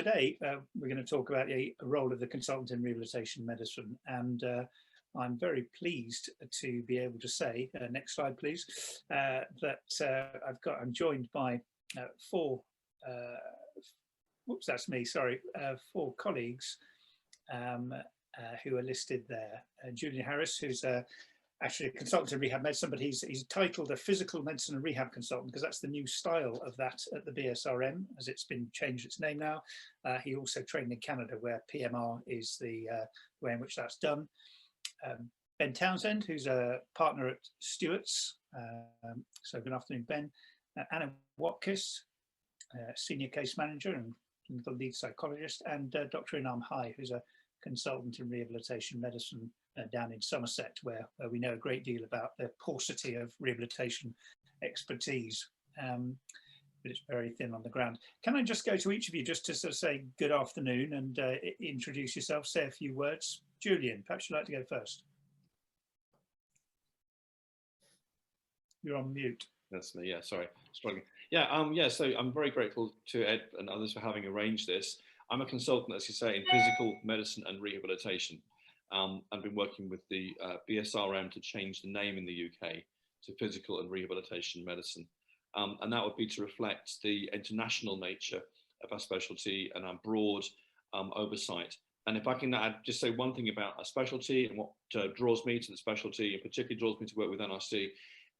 today we're going to talk about the role of the consultant in rehabilitation medicine, and I'm very pleased to be able to say, next slide please, that I'm joined by four colleagues who are listed there. Julian Harris, who's actually a consultant in rehab medicine, but he's titled a physical medicine and rehab consultant because that's the new style of that at the BSRM, as it's been changed its name now. He also trained in Canada, where PMR is the way in which that's done. Ben Townsend, who's a partner at Stewarts. So good afternoon, Ben. Anna Watkiss, senior case manager and clinical lead psychologist, and Dr. Inam, who's a consultant in rehabilitation medicine down in Somerset, where we know a great deal about the paucity of rehabilitation expertise, but it's very thin on the ground. Can I just go to each of you just to sort of say good afternoon and introduce yourself, say a few words? Julian, perhaps you'd like to go first. You're on mute. That's me, yeah, sorry, struggling. Yeah, so I'm very grateful to Ed and others for having arranged this. I'm a consultant, as you say, in physical medicine and rehabilitation. I've been working with the BSRM to change the name in the UK to physical and rehabilitation medicine. And that would be to reflect the international nature of our specialty and our broad oversight. And if I can just say one thing about our specialty and what draws me to the specialty, and particularly draws me to work with NRC,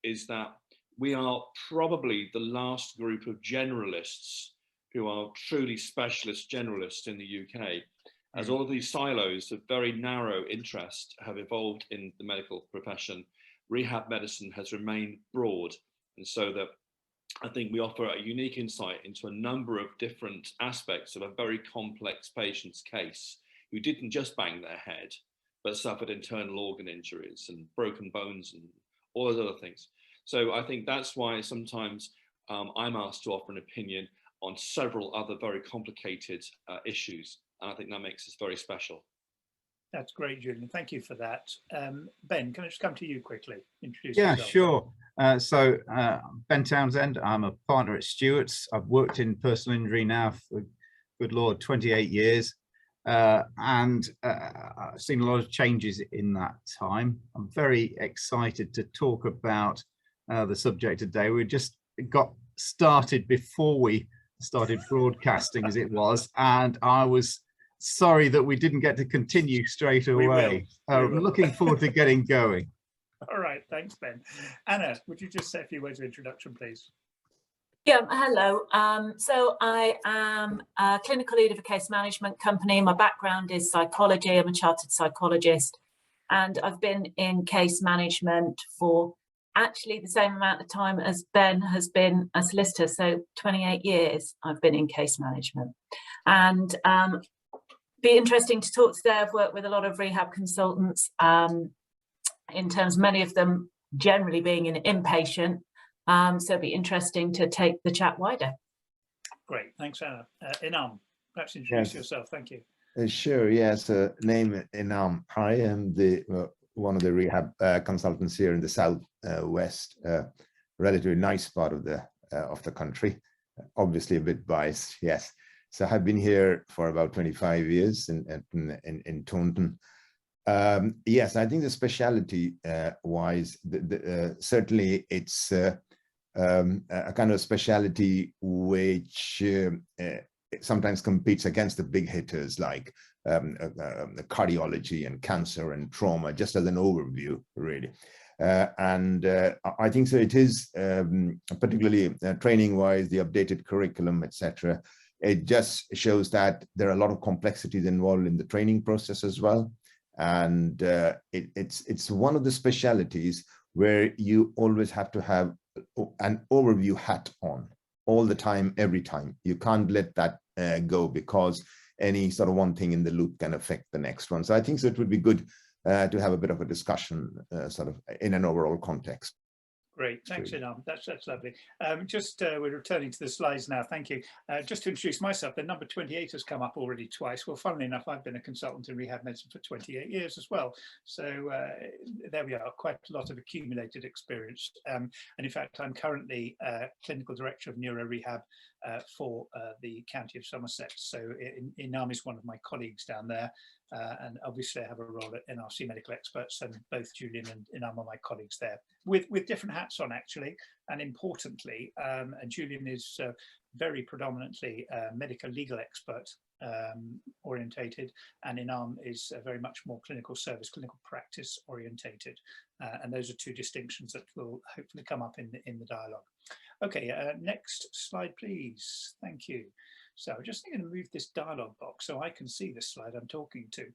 is that we are probably the last group of generalists who are truly specialist generalists in the UK, as all of these silos of very narrow interest have evolved in the medical profession. Rehab medicine has remained broad, and so that I think we offer a unique insight into a number of different aspects of a very complex patient's case, who didn't just bang their head, but suffered internal organ injuries and broken bones and all those other things. So I think that's why sometimes I'm asked to offer an opinion on several other very complicated issues. And I think that makes us very special. That's great, Julian. Thank you for that. Ben, can I just come to you quickly? Introduce yourself. Yeah, sure. Ben Townsend, I'm a partner at Stewarts. I've worked in personal injury now for, good Lord, 28 years. And I've seen a lot of changes in that time. I'm very excited to talk about the subject today. We just got started before we started broadcasting, as it was, and I was sorry that we didn't get to continue straight away. I'm looking forward to getting going. All right, thanks, Ben. Anna, would you just say a few words of introduction, please? Yeah, hello. So I am a clinical lead of a case management company. My background is psychology. I'm a chartered psychologist, and I've been in case management for actually the same amount of time as Ben has been a solicitor. So 28 years I've been in case management. And be interesting to talk today. I've worked with a lot of rehab consultants in terms of many of them generally being an inpatient. So it'd be interesting to take the chat wider. Great, thanks, Anna. Inam, perhaps introduce yourself. Thank you. Sure, yes, name Inam. I am one of the rehab consultants here in the southwest, relatively nice part of the country. Obviously a bit biased, yes. So I've been here for about 25 years in Taunton. Yes, I think the specialty wise, certainly it's a kind of specialty which sometimes competes against the big hitters like cardiology and cancer and trauma, just as an overview, really. I think so it is, particularly training-wise, the updated curriculum, etc. It just shows that there are a lot of complexities involved in the training process as well. And it's one of the specialties where you always have to have an overview hat on all the time, every time. You can't let that go, because any sort of one thing in the loop can affect the next one. So I think so it would be good to have a bit of a discussion sort of in an overall context. Great, thanks, Sure. Inam. That's lovely. We're returning to the slides now. Thank you. Just to introduce myself, the number 28 has come up already twice. Well, funnily enough, I've been a consultant in rehab medicine for 28 years as well. So there we are, quite a lot of accumulated experience. And in fact, I'm currently clinical director of neuro rehab for the County of Somerset. So Inam is one of my colleagues down there. And obviously I have a role at NRC Medical Experts, and both Julian and Inam are my colleagues there with different hats on, actually. And importantly, Julian is very predominantly medical legal expert orientated, and Inam is very much more clinical service, clinical practice orientated. And those are two distinctions that will hopefully come up in the dialogue. Okay, next slide, please. Thank you. So I'm just going to move this dialogue box so I can see the slide I'm talking to.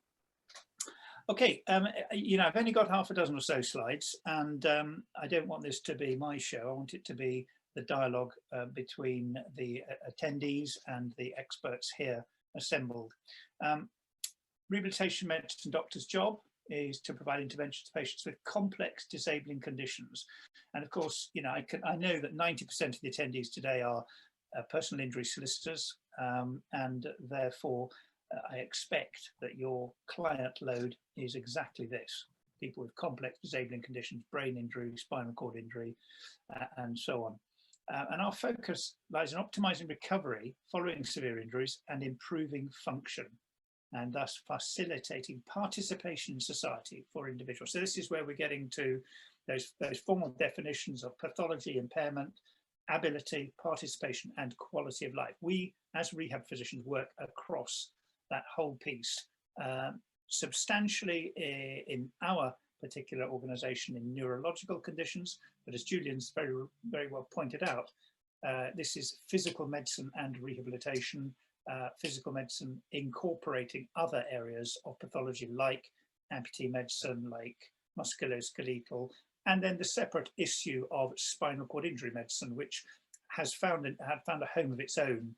Okay, you know, I've only got half a dozen or so slides, and I don't want this to be my show. I want it to be the dialogue between the attendees and the experts here assembled. Rehabilitation medicine doctor's job is to provide intervention to patients with complex disabling conditions. And of course, you know, I know that 90% of the attendees today are personal injury solicitors, and therefore I expect that your client load is exactly this: people with complex disabling conditions, brain injury, spinal cord injury, and so on. And our focus lies in optimizing recovery following severe injuries and improving function, and thus facilitating participation in society for individuals. So this is where we're getting to those formal definitions of pathology, impairment, ability, participation, and quality of life. We, as rehab physicians, work across that whole piece, substantially in our particular organisation in neurological conditions, but as Julian's very well pointed out, this is physical medicine and rehabilitation, physical medicine incorporating other areas of pathology like amputee medicine, like musculoskeletal, and then the separate issue of spinal cord injury medicine, which has found a home of its own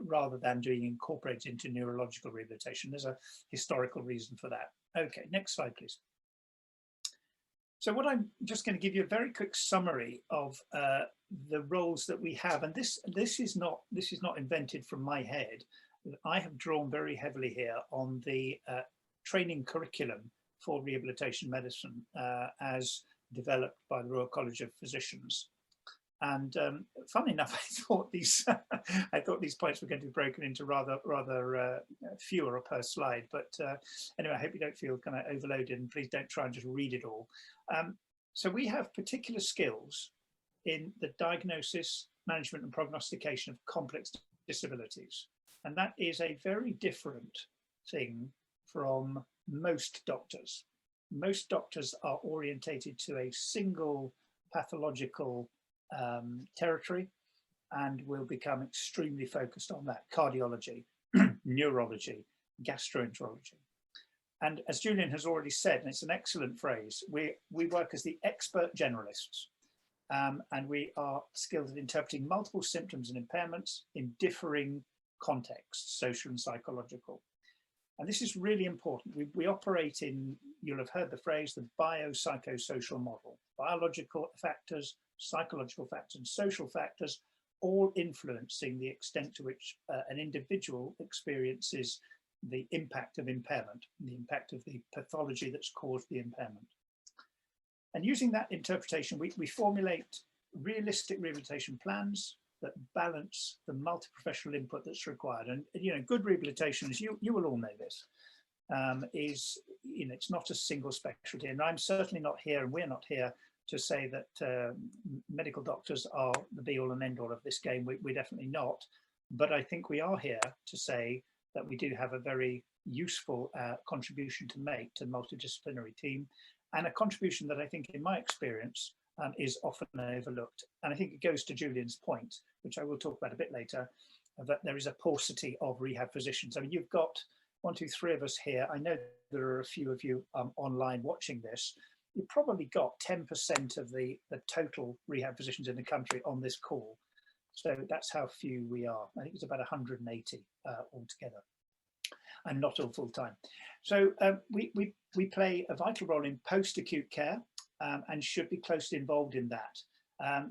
rather than being incorporated into neurological rehabilitation. There's a historical reason for that. Okay, next slide, please. So what I'm just going to give you a very quick summary of the roles that we have, and this is not invented from my head. I have drawn very heavily here on the training curriculum for rehabilitation medicine as developed by the Royal College of Physicians. And funnily enough, I thought these points were going to be broken into rather fewer per slide. But anyway, I hope you don't feel kind of overloaded, and please don't try and just read it all. So we have particular skills in the diagnosis, management, and prognostication of complex disabilities, and that is a very different thing from most doctors. Most doctors are orientated to a single pathological territory and will become extremely focused on that: cardiology, neurology, gastroenterology. And as Julian has already said, and it's an excellent phrase, we work as the expert generalists, and we are skilled at interpreting multiple symptoms and impairments in differing contexts, social and psychological. And this is really important. We operate in, you'll have heard the phrase, the biopsychosocial model: biological factors, psychological factors, and social factors, all influencing the extent to which an individual experiences the impact of impairment, the impact of the pathology that's caused the impairment. And using that interpretation, we formulate realistic rehabilitation plans that balance the multi-professional input that's required. And you know, good rehabilitation, as you will all know this, is, you know, it's not a single specialty. And I'm certainly not here, and we're not here to say that medical doctors are the be-all and end-all of this game. We're definitely not. But I think we are here to say that we do have a very useful contribution to make to the multidisciplinary team, and a contribution that I think, in my experience, is often overlooked. And I think it goes to Julian's point, which I will talk about a bit later, that there is a paucity of rehab physicians. I mean, you've got 1, 2, 3 of us here. I know there are a few of you online watching this. You've probably got 10% of the total rehab physicians in the country on this call. So that's how few we are. I think it's about 180 altogether, and not all full time. So we play a vital role in post-acute care, and should be closely involved in that.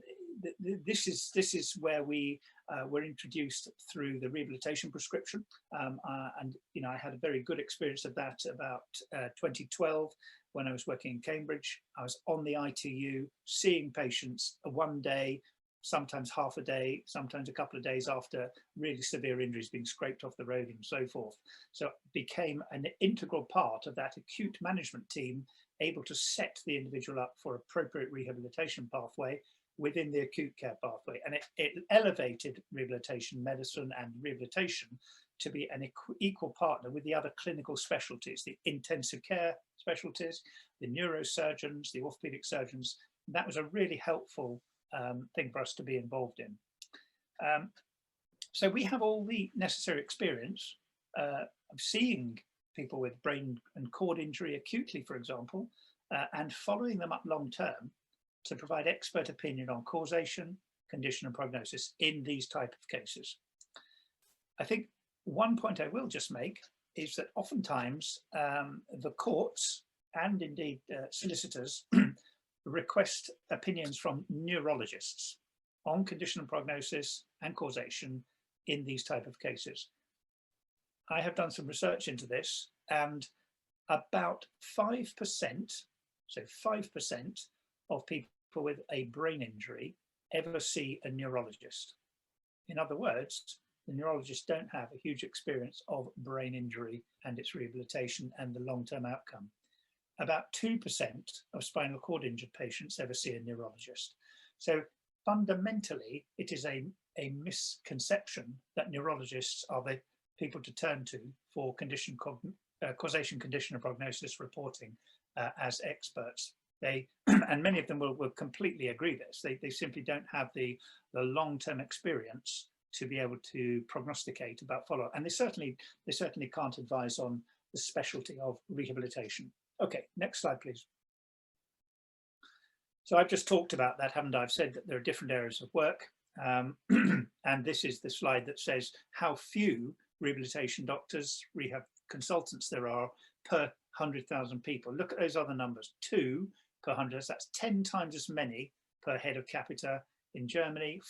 This is where we were introduced through the rehabilitation prescription, and you know, I had a very good experience of that about 2012 when I was working in Cambridge. I was on the ITU seeing patients one day, sometimes half a day, sometimes a couple of days after really severe injuries being scraped off the road and so forth. So it became an integral part of that acute management team, able to set the individual up for appropriate rehabilitation pathway within the acute care pathway. And it elevated rehabilitation medicine and rehabilitation to be an equal partner with the other clinical specialties, the intensive care specialties, the neurosurgeons, the orthopedic surgeons. That was a really helpful thing for us to be involved in. So we have all the necessary experience of seeing people with brain and cord injury acutely, for example, and following them up long term to provide expert opinion on causation, condition and prognosis in these type of cases. I think one point I will just make is that oftentimes the courts and indeed solicitors request opinions from neurologists on condition and prognosis and causation in these type of cases. I have done some research into this, and about 5%, so 5% of people with a brain injury ever see a neurologist. In other words, the neurologists don't have a huge experience of brain injury and its rehabilitation and the long-term outcome. About 2% of spinal cord injured patients ever see a neurologist. So fundamentally, it is a misconception that neurologists are the people to turn to for condition, causation, condition and prognosis reporting as experts. They, and many of them will completely agree this, they simply don't have the long-term experience to be able to prognosticate about follow-up. And they certainly can't advise on the specialty of rehabilitation. Okay, next slide, please. So I've just talked about that, haven't I? I've said that there are different areas of work. And this is the slide that says how few rehabilitation doctors, rehab consultants there are per 100,000 people. Look at those other numbers, 2 per 100, that's 10 times as many per head of capita in Germany,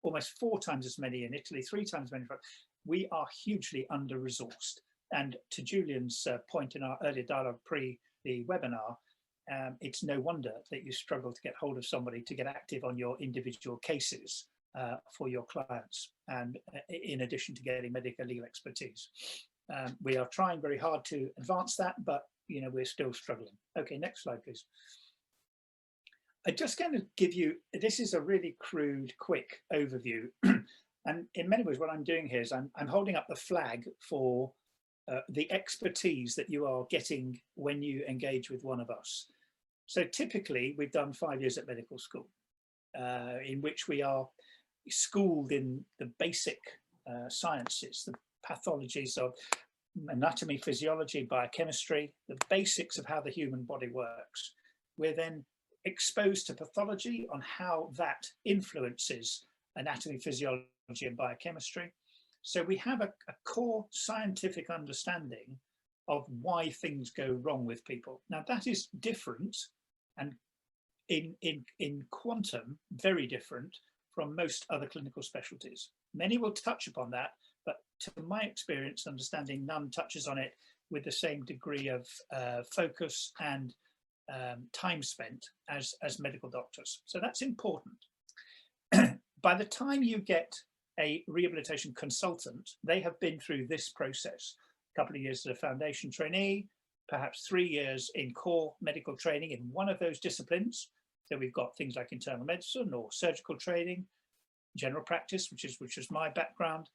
almost 4 times as many in Italy, 3 times as many. We are hugely under-resourced. And to Julian's point in our earlier dialogue pre the webinar, it's no wonder that you struggle to get hold of somebody to get active on your individual cases for your clients, and in addition to getting medical legal expertise. We are trying very hard to advance that, but you know, we're still struggling. Okay, next slide, please. I'm just going to give you, this is a really crude, quick overview. And in many ways, what I'm doing here is I'm holding up the flag for the expertise that you are getting when you engage with one of us. So typically, we've done 5 years at medical school, in which we are schooled in the basic sciences, the pathologies of anatomy, physiology, biochemistry, the basics of how the human body works. We're then exposed to pathology on how that influences anatomy, physiology, and biochemistry. So we have a core scientific understanding of why things go wrong with people. Now that is different, and in quantum, very different from most other clinical specialties. Many will touch upon that, but to my experience, understanding, none touches on it with the same degree of focus and time spent as medical doctors. So that's important. By the time you get a rehabilitation consultant, they have been through this process. A couple of years as a foundation trainee, perhaps 3 years in core medical training in one of those disciplines. So we've got things like internal medicine or surgical training, general practice, which is my background,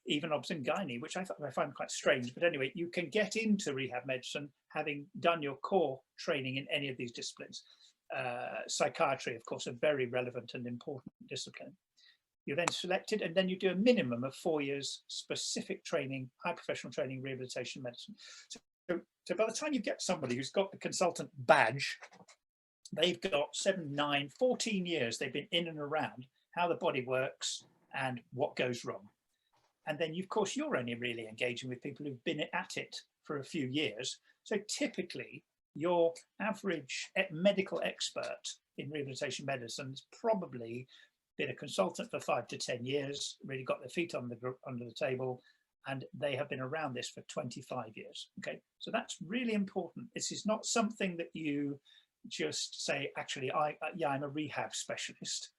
even obs and gynae, which I find quite strange. But anyway, you can get into rehab medicine having done your core training in any of these disciplines. Psychiatry, of course, a very relevant and important discipline. You're then selected, and then you do a minimum of 4 years specific training, high professional training, rehabilitation medicine. So by the time you get somebody who's got the consultant badge, they've got 7, 9, 14 years they've been in and around how the body works and what goes wrong. And then, of course, you're only really engaging with people who've been at it for a few years. So typically, your average medical expert in rehabilitation medicine has probably been a consultant for 5 to 10 years, really got their feet under the table, and they have been around this for 25 years. Okay, so that's really important. This is not something that you just say, actually, I'm a rehab specialist.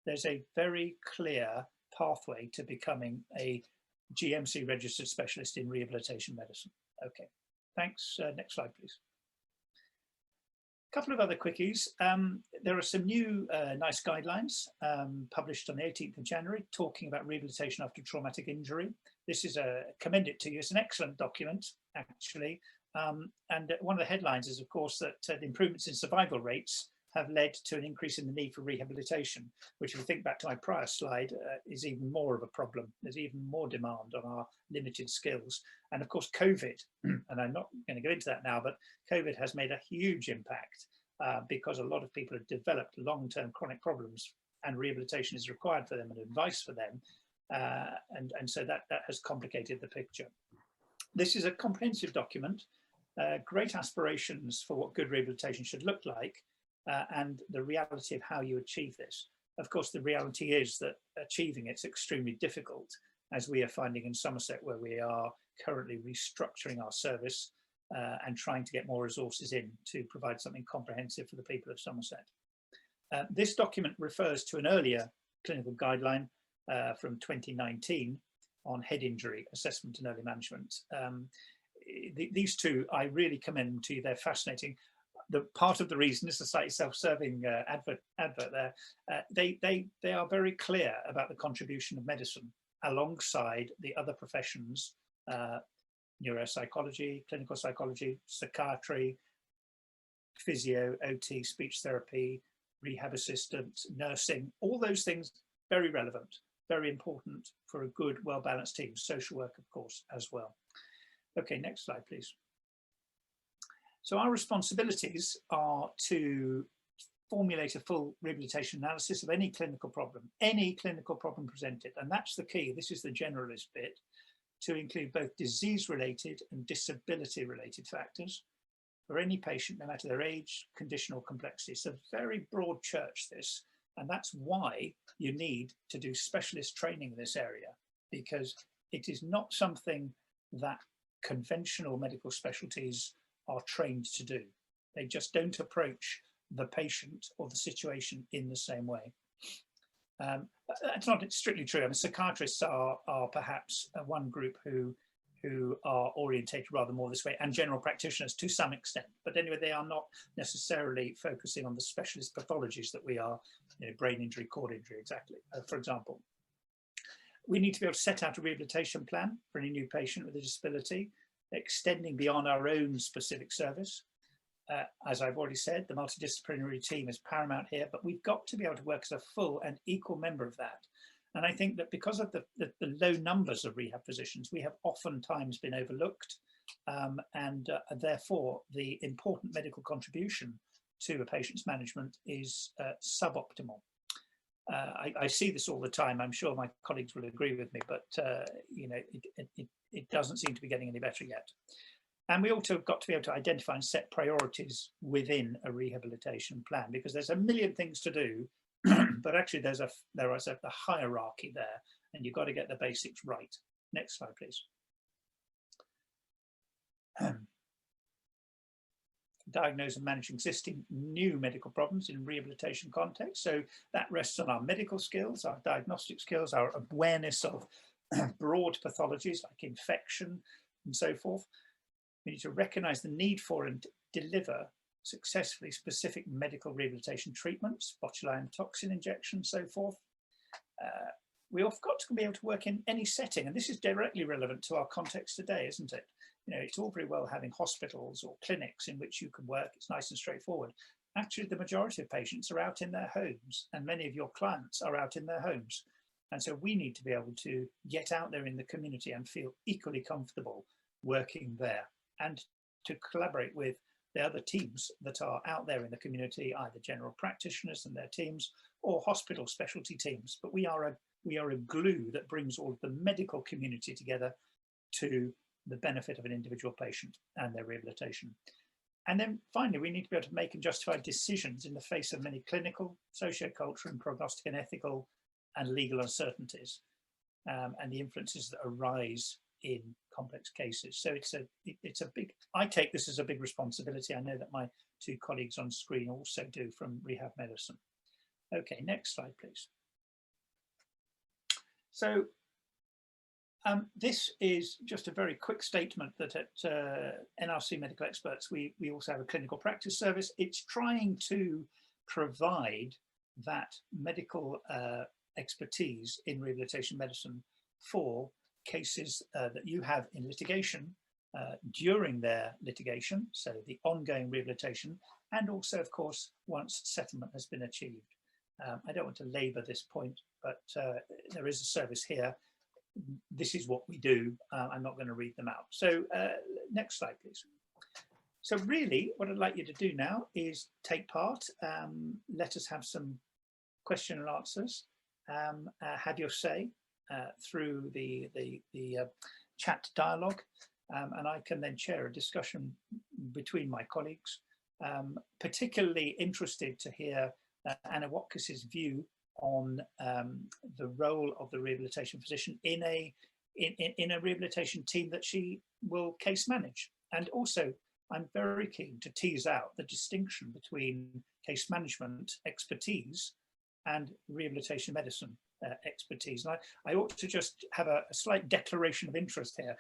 There's a very clear pathway to becoming a GMC registered specialist in rehabilitation medicine. Okay, thanks. Next slide, please. A couple of other quickies. There are some new nice guidelines published on the 18th of January talking about rehabilitation after traumatic injury. This is commend it to you. It's an excellent document, actually. And one of the headlines is, of course, that the improvements in survival rates have led to an increase in the need for rehabilitation, which, if we think back to my prior slide, is even more of a problem. There's even more demand on our limited skills. And of course, COVID, and I'm not going to go into that now, but COVID has made a huge impact because a lot of people have developed long-term chronic problems, and rehabilitation is required for them and advice for them. And so that has complicated the picture. This is a comprehensive document, great aspirations for what good rehabilitation should look like, and the reality of how you achieve this. Of course, the reality is that achieving it's extremely difficult, as we are finding in Somerset, where we are currently restructuring our service and trying to get more resources in to provide something comprehensive for the people of Somerset. This document refers to an earlier clinical guideline from 2019 on head injury assessment and early management. These two, I really commend to you. They're fascinating. The part of the reason is a slightly self-serving advert there. They are very clear about the contribution of medicine alongside the other professions, neuropsychology, clinical psychology, psychiatry, physio, OT, speech therapy, rehab assistant, nursing, all those things, very relevant, very important for a good, well-balanced team. Social work, of course, as well. Okay, next slide, please. So our responsibilities are to formulate a full rehabilitation analysis of any clinical problem presented. And that's the key. This is the generalist bit, to include both disease-related and disability-related factors for any patient, no matter their age, condition, or complexity. It's a very broad church, this. And that's why you need to do specialist training in this area, because it is not something that conventional medical specialties are trained to do. They just don't approach the patient or the situation in the same way. That's not strictly true. I mean, psychiatrists are perhaps one group who are orientated rather more this way, and general practitioners to some extent. But anyway, they are not necessarily focusing on the specialist pathologies that we are, brain injury, cord injury, exactly, for example. We need to be able to set out a rehabilitation plan for any new patient with a disability, extending beyond our own specific service. As I've already said, the multidisciplinary team is paramount here, but we've got to be able to work as a full and equal member of that. And I think that because of the low numbers of rehab physicians, we have oftentimes been overlooked, and therefore the important medical contribution to a patient's management is suboptimal. I see this all the time. I'm sure my colleagues will agree with me, but it doesn't seem to be getting any better yet. And we also got to be able to identify and set priorities within a rehabilitation plan, because there's a million things to do, but actually there is a hierarchy there, and you've got to get the basics right. Next slide, please. Diagnose and manage existing new medical problems in rehabilitation context. So that rests on our medical skills, our diagnostic skills, our awareness of broad pathologies like infection and so forth. We need to recognize the need for and deliver successfully specific medical rehabilitation treatments, botulinum toxin injection, and so forth. We've got to be able to work in any setting, and this is directly relevant to our context today, isn't it? It's all very well having hospitals or clinics in which you can work. It's nice and straightforward. Actually, the majority of patients are out in their homes, and many of your clients are out in their homes. And so we need to be able to get out there in the community and feel equally comfortable working there, and to collaborate with the other teams that are out there in the community, either general practitioners and their teams or hospital specialty teams. But we are a glue that brings all of the medical community together to the benefit of an individual patient and their rehabilitation. And then finally, we need to be able to make and justify decisions in the face of many clinical, sociocultural, and prognostic and ethical and legal uncertainties, and the influences that arise in complex cases. So it's a big, I take this as a big responsibility. I know that my two colleagues on screen also do from rehab medicine. Okay, next slide, please. So this is just a very quick statement that at NRC Medical Experts, we also have a clinical practice service. It's trying to provide that medical expertise in rehabilitation medicine for cases that you have in litigation, during their litigation, so the ongoing rehabilitation, and also, of course, once settlement has been achieved. I don't want to labour this point, but there is a service here. This is what we do. I'm not going to read them out. So next slide, please. So really, what I'd like you to do now is take part. Let us have some question and answers. Have your say through the chat dialogue, and I can then chair a discussion between my colleagues. Particularly interested to hear Anna Watkiss's view on the role of the rehabilitation physician in a rehabilitation team that she will case manage. And also, I'm very keen to tease out the distinction between case management expertise and rehabilitation medicine expertise. And I ought to just have a slight declaration of interest here.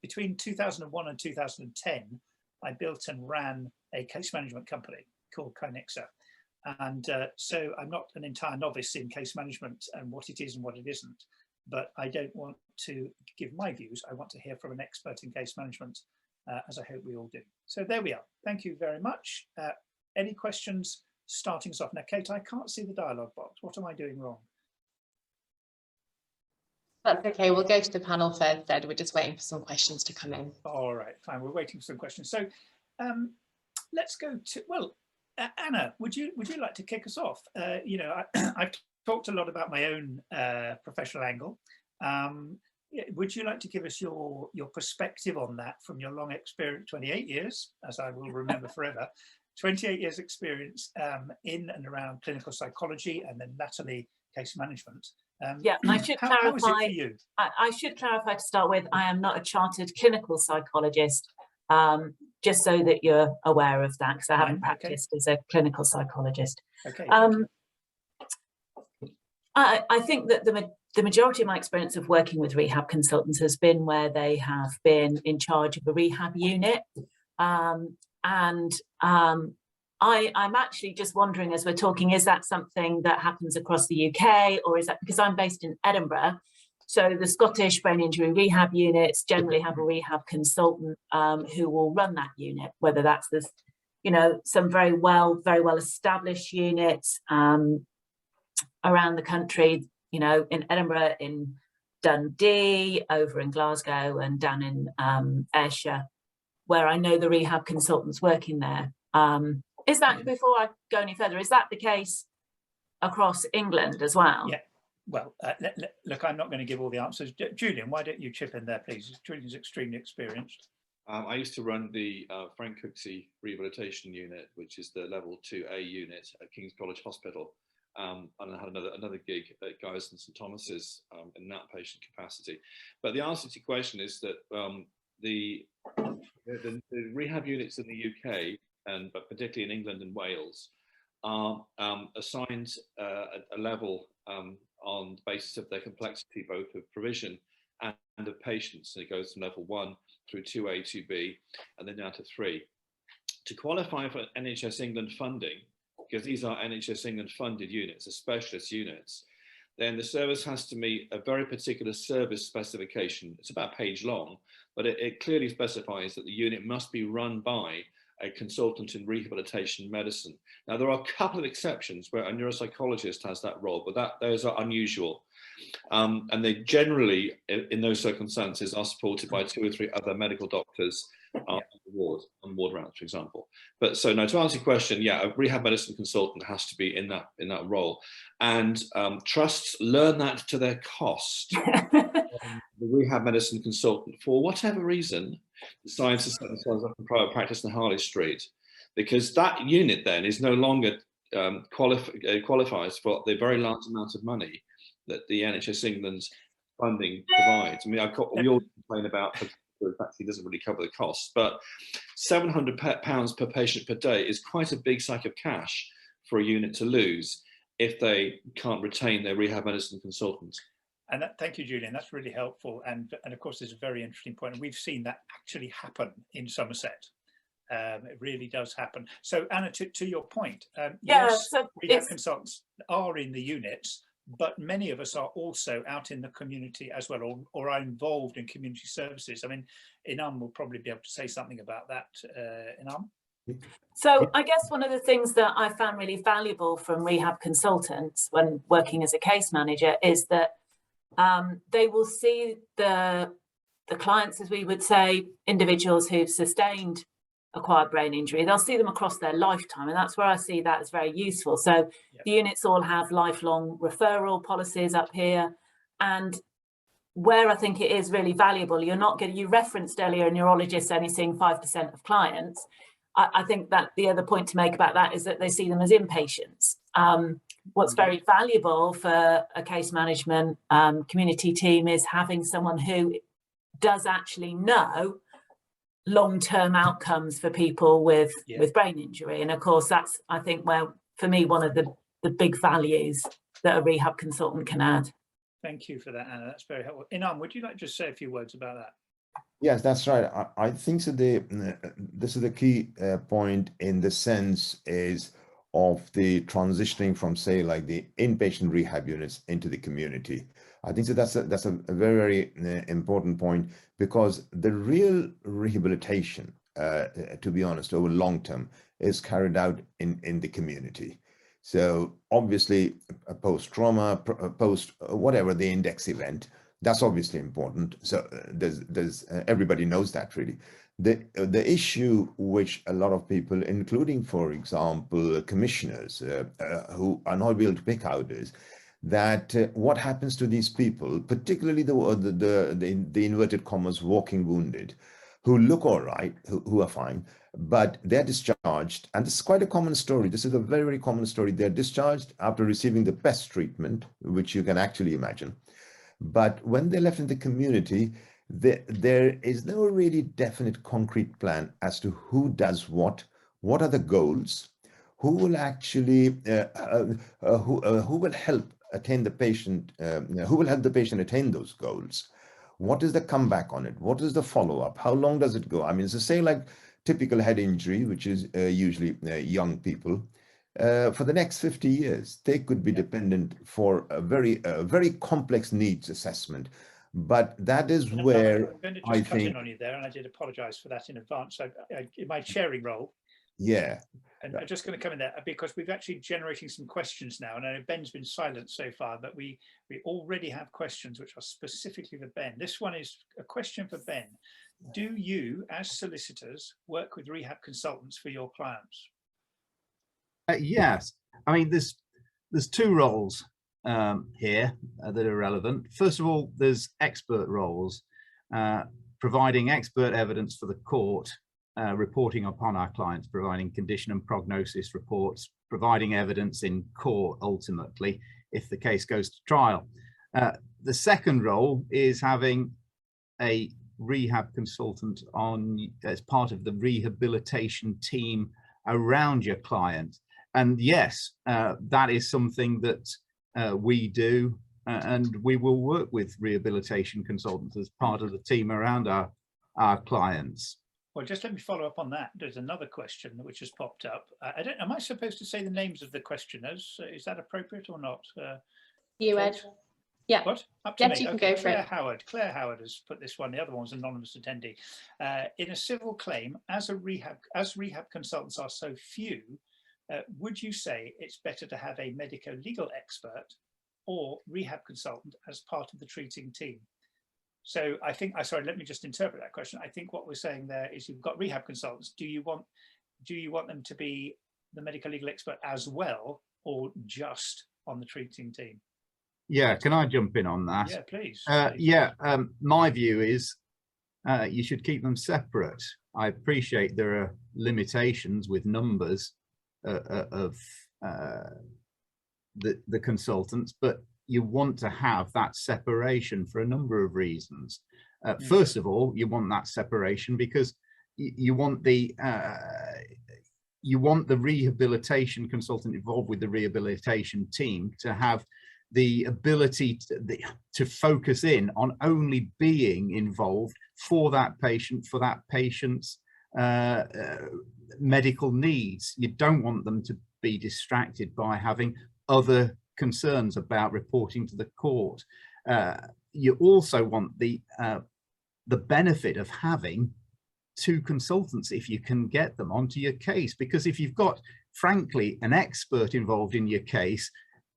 Between 2001 and 2010, I built and ran a case management company called Kynexa. And so I'm not an entire novice in case management and what it is and what it isn't, but I don't want to give my views. I want to hear from an expert in case management, as I hope we all do. So there we are. Thank you very much. Any questions starting us off? Now, Kate, I can't see the dialogue box. What am I doing wrong? That's okay. We'll go to the panel first, Ed. We're just waiting for some questions to come in. All right, fine. We're waiting for some questions. So let's go to, well, Anna, would you like to kick us off? You know, I've talked a lot about my own professional angle. Would you like to give us your perspective on that from your long experience, 28 years, as I will remember forever, 28 years experience in and around clinical psychology and then latterly case management. Yeah, I should clarify. How is it for you? I should clarify to start with, I am not a chartered clinical psychologist, just so that you're aware of that, because I haven't practiced as a clinical psychologist. Okay. I think that the majority of my experience of working with rehab consultants has been where they have been in charge of a rehab unit. I'm actually just wondering, as we're talking, is that something that happens across the UK, or is that because I'm based in Edinburgh? So the Scottish brain injury rehab units generally have a rehab consultant who will run that unit, whether that's this, you know, some very well established units around the country, you know, in Edinburgh, in Dundee, over in Glasgow, and down in Ayrshire, where I know the rehab consultants working there. Is that, before I go any further, is that the case across England as well? Yeah. Well, look, I'm not going to give all the answers. Julian, why don't you chip in there, please? Julian's extremely experienced. I used to run the Frank Cooksey Rehabilitation Unit, which is the level 2A unit at King's College Hospital. And I had another gig at Guy's and St Thomas's in an outpatient capacity. But the answer to your question is that the rehab units in the UK, but particularly in England and Wales, are assigned a level on the basis of their complexity, both of provision and of patients. And it goes from level 1 through 2A, 2B, and then down to 3. To qualify for NHS England funding, because these are NHS England funded units, the specialist units, then the service has to meet a very particular service specification. It's about a page long, but it clearly specifies that the unit must be run by a consultant in rehabilitation medicine. Now, there are a couple of exceptions where a neuropsychologist has that role, but those are unusual. And they generally, in those circumstances, are supported by 2 or 3 other medical doctors on ward rounds, for example. But so now, to answer your question, yeah, a rehab medicine consultant has to be in that role. And trusts learn that to their cost. The rehab medicine consultant, for whatever reason, decides to set themselves up in private practice in Harley Street, because that unit then is no longer qualifies for the very large amount of money that the NHS England's funding provides. I mean, we all complain about it actually doesn't really cover the costs, but £700 per patient per day is quite a big sack of cash for a unit to lose if they can't retain their rehab medicine consultant. And thank you, Julian. That's really helpful. And of course, there's a very interesting point. And we've seen that actually happen in Somerset. It really does happen. So, Anna, to your point, yes, so rehab consultants are in the units, but many of us are also out in the community as well, or are involved in community services. I mean, Inam will probably be able to say something about that. Inam? So I guess one of the things that I found really valuable from rehab consultants when working as a case manager is that they will see the clients, as we would say, individuals who've sustained acquired brain injury. They'll see them across their lifetime, and that's where I see that as very useful. So the units all have lifelong referral policies up here, and where I think it is really valuable, you're not getting, you referenced earlier a neurologist only seeing 5% of clients. I think that the other point to make about that is that they see them as inpatients. What's very valuable for a case management community team is having someone who does actually know long-term outcomes for people with brain injury. And of course, that's, I think, where, for me, one of the big values that a rehab consultant can add. Thank you for that, Anna. That's very helpful. Inam, would you like to just say a few words about that? Yes, that's right. I think so. This is the key point in the sense is of the transitioning from, say, like the inpatient rehab units into the community. I think so that's a very, very important point, because the real rehabilitation, to be honest, over long term, is carried out in the community. So obviously, post-trauma, post whatever the index event, that's obviously important. So there's everybody knows that really. The issue which a lot of people, including, for example, commissioners who are not able to pick out, is that what happens to these people, particularly the inverted commas walking wounded, who look all right, who are fine, but they're discharged, and this is quite a common story. This is a very, very common story. They're discharged after receiving the best treatment, which you can actually imagine. But when they're left in the community, there is no really definite concrete plan as to who does what are the goals, who will actually, who will help attain the patient, who will help the patient attain those goals. What is the comeback on it? What is the follow-up? How long does it go? I mean, so say like typical head injury, which is usually young people, for the next 50 years, they could be dependent for a very complex needs assessment. But that is where I'm going to just cut in on you there, and I did apologise for that in advance. So in my sharing role, and I'm just going to come in there because we've actually generating some questions now, and I know Ben's been silent so far, but we already have questions which are specifically for Ben. This one is a question for Ben. Do you, as solicitors, work with rehab consultants for your clients? Yes, I mean there's two roles here that are relevant. First of all, there's expert roles, providing expert evidence for the court, reporting upon our clients, providing condition and prognosis reports, providing evidence in court ultimately if the case goes to trial. The second role is having a rehab consultant on as part of the rehabilitation team around your client. And yes, that is something that we do, and we will work with rehabilitation consultants as part of the team around our clients. Well, just let me follow up on that. There's another question which has popped up. Am I supposed to say the names of the questioners? Is that appropriate or not? You, Ed. Yeah. What? Up to me. You can Okay. go for Claire it. Howard. Claire Howard has put this one. The other one was anonymous attendee. In a civil claim, as rehab consultants are so few, would you say it's better to have a medico-legal expert or rehab consultant as part of the treating team? So I think, sorry, let me just interpret that question. I think what we're saying there is you've got rehab consultants. Do you want them to be the medico-legal expert as well, or just on the treating team? Yeah, can I jump in on that? Yeah, please. Yeah, my view is you should keep them separate. I appreciate there are limitations with numbers of the consultants, but you want to have that separation for a number of reasons. First of all, you want that separation because you want the rehabilitation consultant involved with the rehabilitation team to have the ability to focus in on only being involved for that patient's medical needs. You don't want them to be distracted by having other concerns about reporting to the court. You also want the benefit of having two consultants if you can get them onto your case, because if you've got, frankly, an expert involved in your case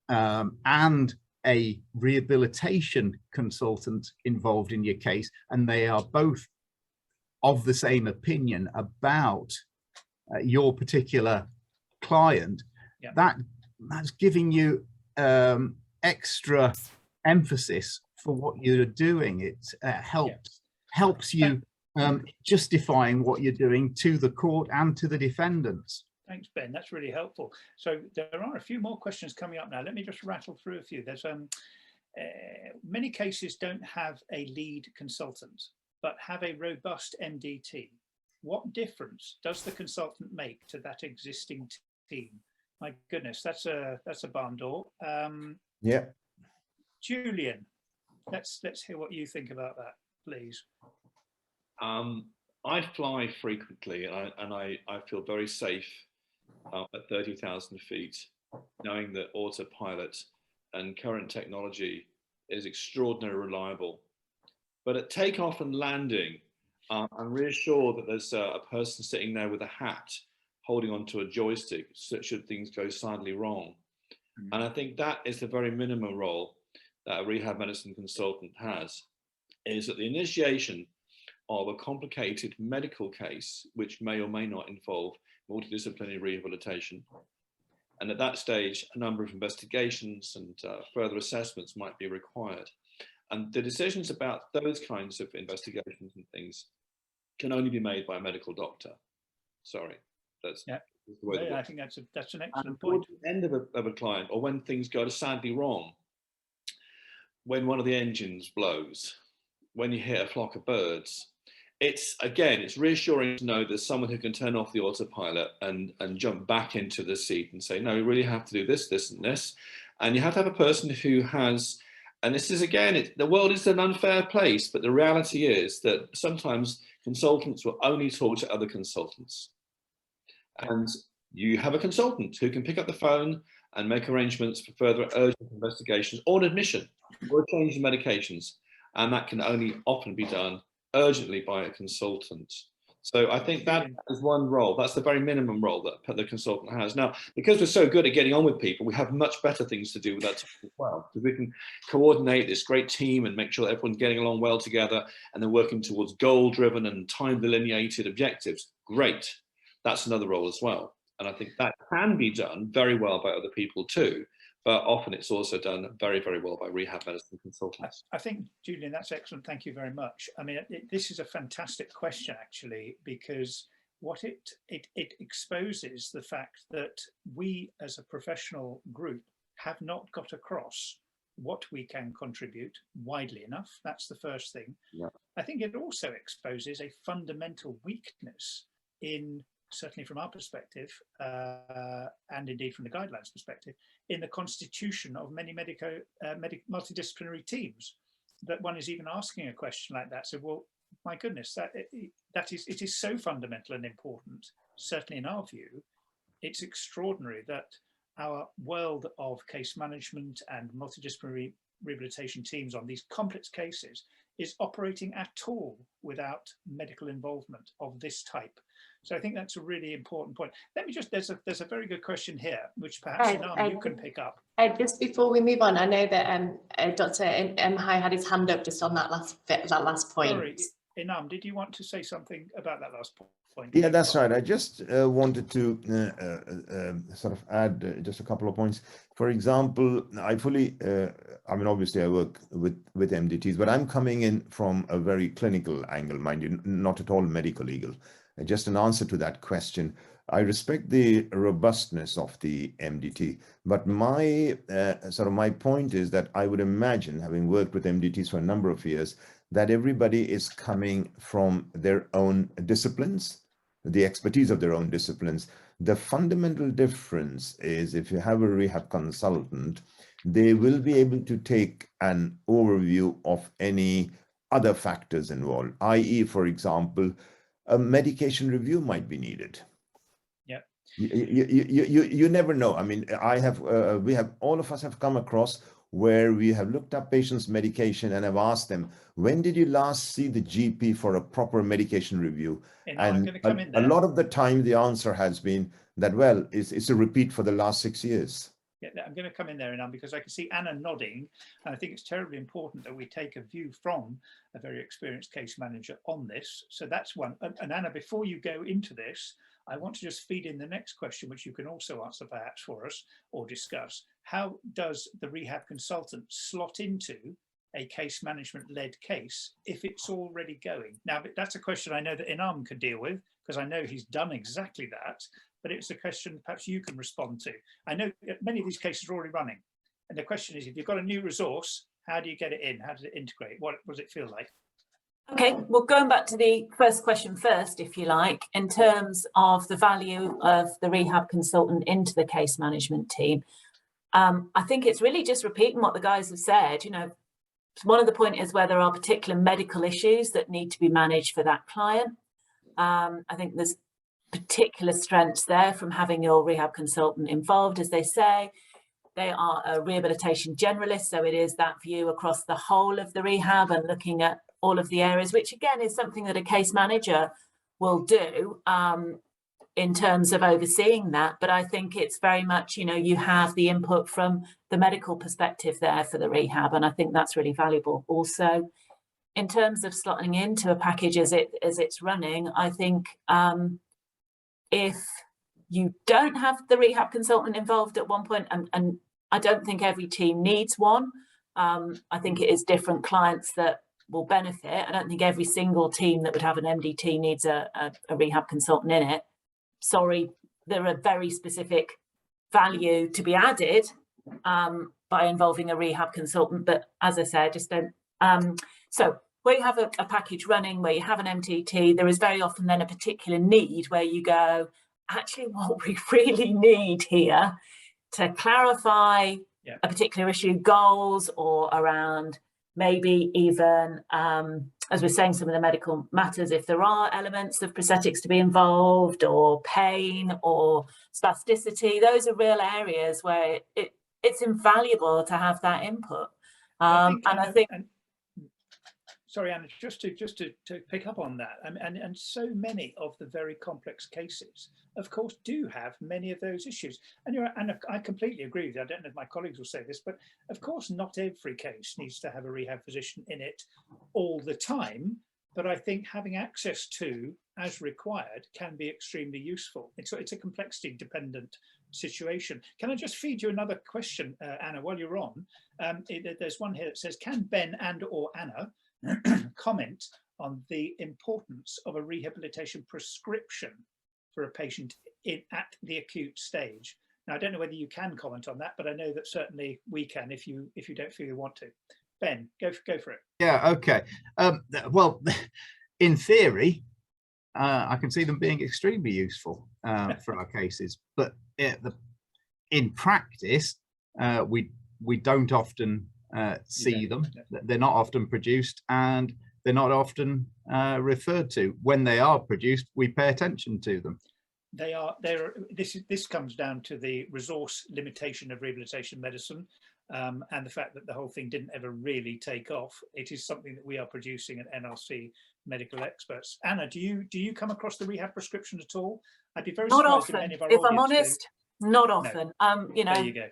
and a rehabilitation consultant involved in your case, and they are both of the same opinion about your particular client, that's giving you extra emphasis for what you're doing. It helps you justifying what you're doing to the court and to the defendants. Thanks, Ben. That's really helpful. So there are a few more questions coming up now. Let me just rattle through a few. There's many cases don't have a lead consultant, but have a robust MDT. What difference does the consultant make to that existing team? My goodness, that's a barn door. Yeah. Julian, let's hear what you think about that, please. I fly frequently, and I feel very safe at 30,000 feet, knowing that autopilot and current technology is extraordinarily reliable. But at takeoff and landing, I'm reassured that there's a person sitting there with a hat holding onto a joystick should things go sadly wrong. And I think that is the very minimum role that a rehab medicine consultant has, is at the initiation of a complicated medical case, which may or may not involve multidisciplinary rehabilitation. And at that stage, a number of investigations and further assessments might be required. And the decisions about those kinds of investigations and things can only be made by a medical doctor. Sorry, that's the way I think that's an excellent and point. At the end of a client, or when things go sadly wrong, when one of the engines blows, when you hit a flock of birds, it's reassuring to know there's someone who can turn off the autopilot and jump back into the seat and say, no, we really have to do this, this, and this. And you have to have a person who has, and this is again, the world is an unfair place, but the reality is that sometimes consultants will only talk to other consultants. And you have a consultant who can pick up the phone and make arrangements for further urgent investigations or an admission or a change in medications. And that can only often be done urgently by a consultant. So I think that is one role. That's the very minimum role that the consultant has. Now, because we're so good at getting on with people, we have much better things to do with that time as well. Because we can coordinate this great team and make sure that everyone's getting along well together and they're working towards goal-driven and time-delineated objectives. Great. That's another role as well. And I think that can be done very well by other people too. But often it's also done very, very well by rehab medicine consultants. I think, Julian, that's excellent. Thank you very much. I mean, this is a fantastic question, actually, because what it exposes the fact that we as a professional group have not got across what we can contribute widely enough. That's the first thing. Yeah. I think it also exposes a fundamental weakness in, certainly from our perspective, and indeed from the guidelines perspective, in the constitution of many multidisciplinary teams, that one is even asking a question like that. So, well, my goodness, it is so fundamental and important, certainly in our view. It's extraordinary that our world of case management and multidisciplinary rehabilitation teams on these complex cases is operating at all without medical involvement of this type. So I think that's a really important point. Let me just, there's a very good question here, which perhaps Inam, you can pick up. Just before we move on, I know that Dr. Mhai had his hand up just on that last point. Sorry. Inam, did you want to say something about that last point? Yeah, that's right. I just wanted to sort of add just a couple of points. For example, I fully, I mean, obviously I work with MDTs, but I'm coming in from a very clinical angle, mind you, not at all medical legal. Just an answer to that question. I respect the robustness of the MDT, but my sort of my point is that I would imagine, having worked with MDTs for a number of years, that everybody is coming from their own disciplines, the expertise of their own disciplines. The fundamental difference is if you have a rehab consultant, they will be able to take an overview of any other factors involved, i.e., for example, a medication review might be needed. Yeah. You never know. I mean, all of us have come across where we have looked up patients' medication and have asked them, when did you last see the GP for a proper medication review? And a lot of the time, the answer has been that, well, it's a repeat for the last 6 years. Yeah, I'm going to come in there, Inam, because I can see Anna nodding, and I think it's terribly important that we take a view from a very experienced case manager on this. So that's one. And Anna, before you go into this, I want to just feed in the next question, which you can also answer perhaps for us or discuss. How does the rehab consultant slot into a case management led case if it's already going? Now, that's a question I know that Inam can deal with, because I know he's done exactly that, but it's a question perhaps you can respond to. I know that many of these cases are already running. And the question is, if you've got a new resource, how do you get it in? How does it integrate? What does it feel like? Okay, well, going back to the first question first, if you like, in terms of the value of the rehab consultant into the case management team, I think it's really just repeating what the guys have said. You know, one of the points is where there are particular medical issues that need to be managed for that client. I think there's particular strengths there from having your rehab consultant involved, as they say. They are a rehabilitation generalist, so it is that view across the whole of the rehab and looking at all of the areas, which again is something that a case manager will do in terms of overseeing that. But I think it's very much, you know, you have the input from the medical perspective there for the rehab, and I think that's really valuable. Also, in terms of slotting into a package as it's running, I think if you don't have the rehab consultant involved at one point, and I don't think every team needs one, I think it is different clients that will benefit. I don't think every single team that would have an MDT needs a rehab consultant in it. Sorry, there are very specific value to be added by involving a rehab consultant, but as I said, just don't. So where you have a package running, where you have an MDT, there is very often then a particular need where you go, actually what we really need here to clarify a particular issue, goals, or around maybe even, as we're saying, some of the medical matters, if there are elements of prosthetics to be involved, or pain or spasticity, those are real areas where it's invaluable to have that input. Sorry, Anna, just to pick up on that, and so many of the very complex cases, of course, do have many of those issues. And I completely agree with you. I don't know if my colleagues will say this, but of course, not every case needs to have a rehab physician in it all the time. But I think having access to, as required, can be extremely useful. It's a complexity-dependent situation. Can I just feed you another question, Anna, while you're on? There's one here that says, can Ben and/or Anna comment on the importance of a rehabilitation prescription for a patient at the acute stage? Now, I don't know whether you can comment on that, but I know that certainly we can if you don't feel you want to. Ben, go for it. Yeah, okay. Well, in theory, I can see them being extremely useful for our cases, but in practice, we don't often see them. They're not often produced, and they're not often referred to. When they are produced, we pay attention to them. This comes down to the resource limitation of rehabilitation medicine, and the fact that the whole thing didn't ever really take off. It is something that we are producing at NRC medical experts. Anna, do you come across the rehab prescription at all? I'd be very surprised if many of our audience do. Not often. You know. There you go.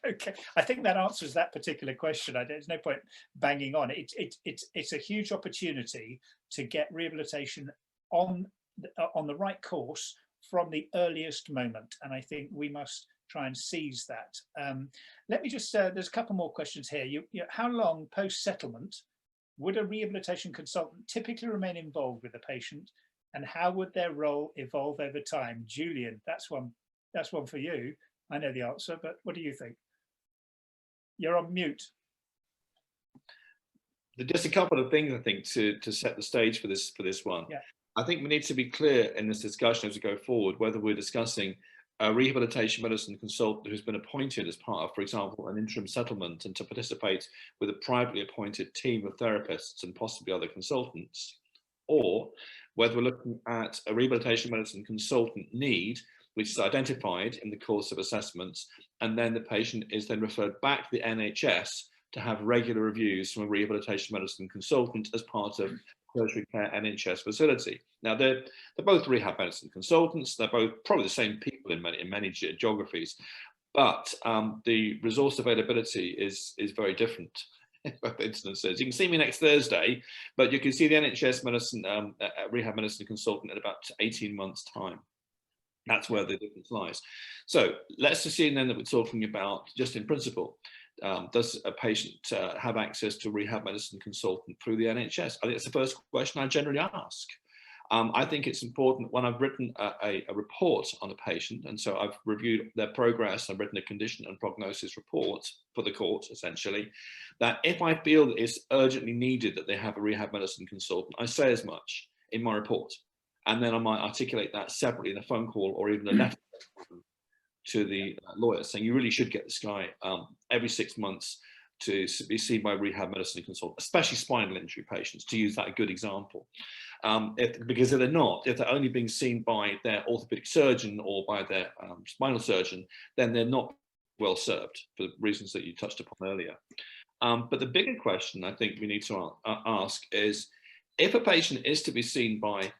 Okay, I think that answers that particular question. There's no point banging on. It's a huge opportunity to get rehabilitation on the right course from the earliest moment, and I think we must try and seize that. Let me just, there's a couple more questions here. How long post-settlement would a rehabilitation consultant typically remain involved with the patient, and how would their role evolve over time? Julian, that's one for you. I know the answer, but what do you think? You're on mute. Just a couple of things, I think, to set the stage for this one. Yeah. I think we need to be clear in this discussion as we go forward whether we're discussing a rehabilitation medicine consultant who's been appointed as part of, for example, an interim settlement and to participate with a privately appointed team of therapists and possibly other consultants, or whether we're looking at a rehabilitation medicine consultant need which is identified in the course of assessments, and then the patient is then referred back to the NHS to have regular reviews from a rehabilitation medicine consultant as part of tertiary care NHS facility. Now they're both rehab medicine consultants. They're both probably the same people in many geographies, but the resource availability is very different in both instances. You can see me next Thursday, but you can see the NHS medicine rehab medicine consultant in about 18 months' time. That's where the difference lies. So let's assume then that we're talking about, just in principle, does a patient have access to a rehab medicine consultant through the NHS? I think that's the first question I generally ask. I think it's important when I've written a report on a patient, and so I've reviewed their progress, I've written a condition and prognosis report for the court, essentially, that if I feel that it's urgently needed that they have a rehab medicine consultant, I say as much in my report. And then I might articulate that separately in a phone call or even a letter to the lawyer saying you really should get this guy every 6 months to be seen by a rehab medicine consultant, especially spinal injury patients, to use that a good example. Because if they're not, if they're only being seen by their orthopedic surgeon or by their spinal surgeon, then they're not well served for the reasons that you touched upon earlier. But the bigger question I think we need to ask is, if a patient is to be seen by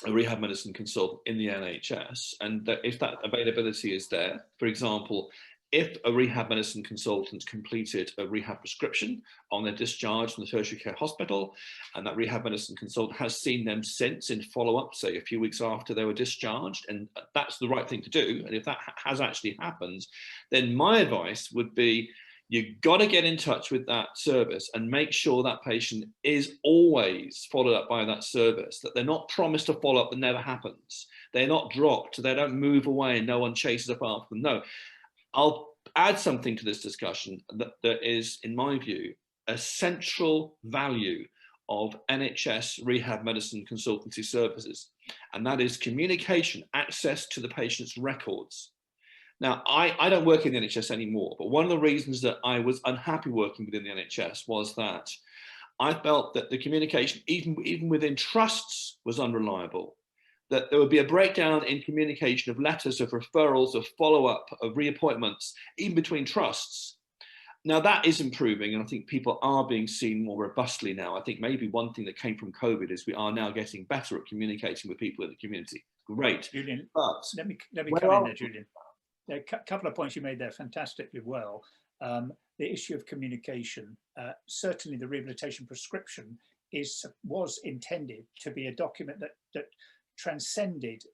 a rehab medicine consultant in the NHS, and that if that availability is there, for example, if a rehab medicine consultant completed a rehab prescription on their discharge from the tertiary care hospital, and that rehab medicine consultant has seen them since in follow-up, say a few weeks after they were discharged, and that's the right thing to do, and if that has actually happened, then my advice would be, you've got to get in touch with that service and make sure that patient is always followed up by that service, that they're not promised a follow-up that never happens. They're not dropped, they don't move away and no one chases up after them. No, I'll add something to this discussion that is, in my view, a central value of NHS rehab medicine consultancy services, and that is communication, access to the patient's records. Now, I don't work in the NHS anymore, but one of the reasons that I was unhappy working within the NHS was that I felt that the communication, even within trusts, was unreliable, that there would be a breakdown in communication of letters, of referrals, of follow-up, of reappointments, even between trusts. Now, that is improving, and I think people are being seen more robustly now. I think maybe one thing that came from COVID is we are now getting better at communicating with people in the community. Great. Julian, but let me come in there, Julian. A couple of points you made there fantastically well. The issue of communication, certainly the rehabilitation prescription was intended to be a document that transcended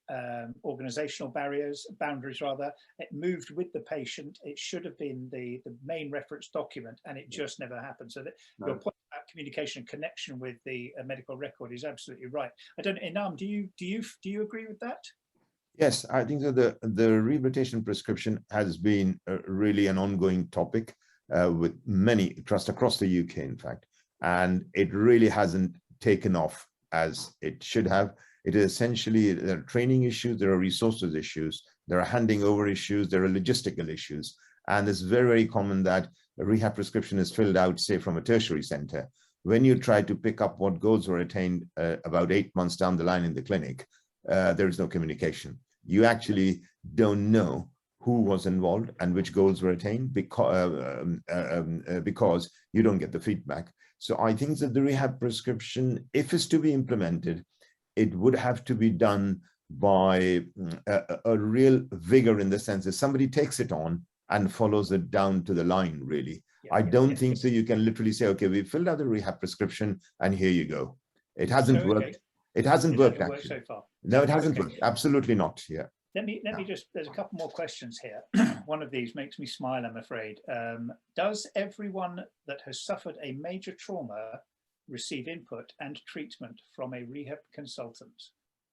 organizational boundaries rather. It moved with the patient. It should have been the main reference document, and it just never happened. So that your point about communication and connection with the medical record is absolutely right. I don't know, Inam, do you agree with that? Yes, I think that the rehabilitation prescription has been really an ongoing topic with many trusts across the UK, in fact, and it really hasn't taken off as it should have. It is essentially, there are training issues, there are resources issues, there are handing over issues, there are logistical issues, and it's very, very common that a rehab prescription is filled out, say, from a tertiary center. When you try to pick up what goals were attained about 8 months down the line in the clinic, there is no communication. You actually don't know who was involved and which goals were attained because you don't get the feedback. So I think that the rehab prescription, if it's to be implemented, it would have to be done by a real vigor, in the sense that somebody takes it on and follows it down to the line, really. I don't think so. You can literally say, okay, we filled out the rehab prescription and here you go. It hasn't worked. It hasn't worked actually. So far. No, it hasn't worked. Absolutely not. Yeah. Let me just, there's a couple more questions here. One of these makes me smile, I'm afraid. Does everyone that has suffered a major trauma receive input and treatment from a rehab consultant?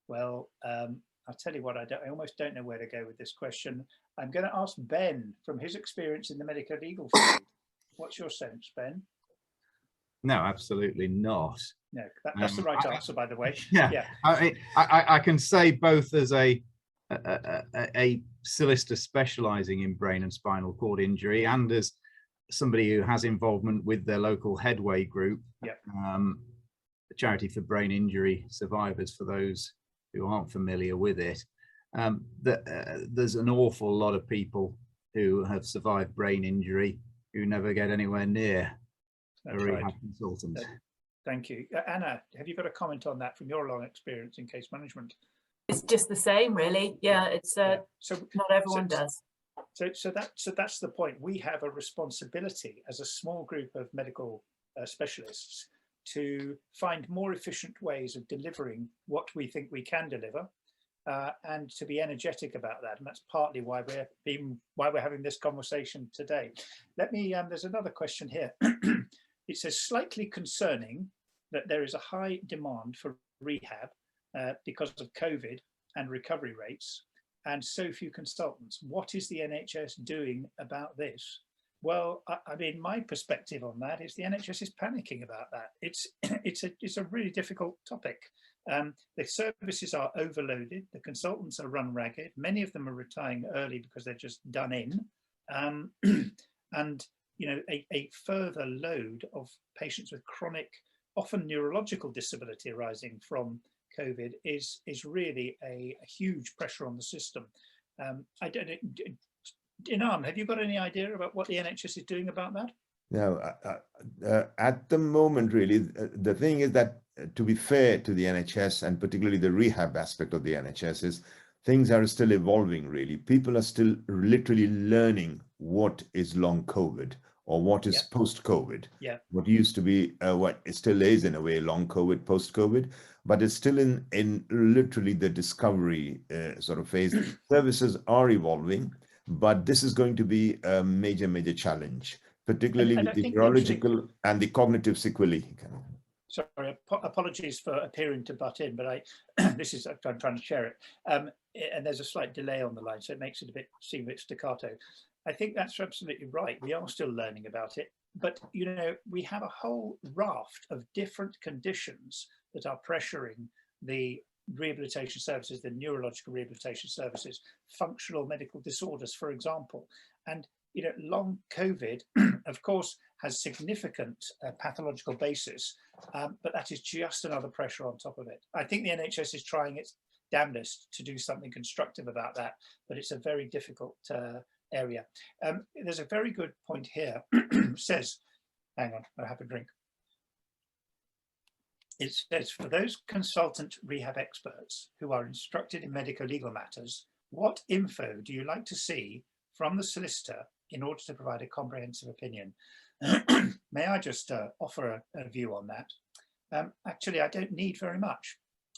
Well, I'll tell you what, I almost don't know where to go with this question. I'm going to ask Ben from his experience in the medical legal field. What's your sense, Ben? No, absolutely not. No, that's the right answer, by the way. Yeah. I can say both as a solicitor specialising in brain and spinal cord injury, and as somebody who has involvement with their local Headway group, the charity for brain injury survivors, for those who aren't familiar with it, that there's an awful lot of people who have survived brain injury who never get anywhere near a rehab consultant. Thank you. Anna, have you got a comment on that from your long experience in case management? It's just the same, really. Yeah, it's so not everyone does. So that's the point. We have a responsibility as a small group of medical specialists to find more efficient ways of delivering what we think we can deliver, and to be energetic about that. And that's partly why we're having this conversation today. Let me. There's another question here. It says, slightly concerning that there is a high demand for rehab because of COVID and recovery rates, and so few consultants. What is the NHS doing about this? Well, I mean, my perspective on that is the NHS is panicking about that. It's a really difficult topic. The services are overloaded. The consultants are run ragged. Many of them are retiring early because they're just done in. And you know, a further load of patients with chronic, often neurological disability arising from COVID is really a huge pressure on the system. I don't know, Inam, have you got any idea about what the NHS is doing about that? No, at the moment, really, the thing is that, to be fair to the NHS, and particularly the rehab aspect of the NHS, is things are still evolving, really. People are still literally learning what is long COVID or what is post-COVID. What used to be, what it still is in a way, long COVID, post-COVID, but it's still in literally the discovery sort of phase. Services are evolving, but this is going to be a major, major challenge, particularly with the neurological and the cognitive sequelae. Sorry, apologies for appearing to butt in, but this is, I'm trying to share it. And there's a slight delay on the line, so it makes it seem a bit staccato. I think that's absolutely right. We are still learning about it, but you know, we have a whole raft of different conditions that are pressuring the rehabilitation services, the neurological rehabilitation services, functional medical disorders, for example. And you know, long COVID, of course, has significant pathological basis, but that is just another pressure on top of it. I think the NHS is trying its damnedest to do something constructive about that, but it's a very difficult area. There's a very good point here. Says, hang on, I'll have a drink. It says, for those consultant rehab experts who are instructed in medical legal matters, what info do you like to see from the solicitor in order to provide a comprehensive opinion? May I just offer a view on that? Actually, I don't need very much,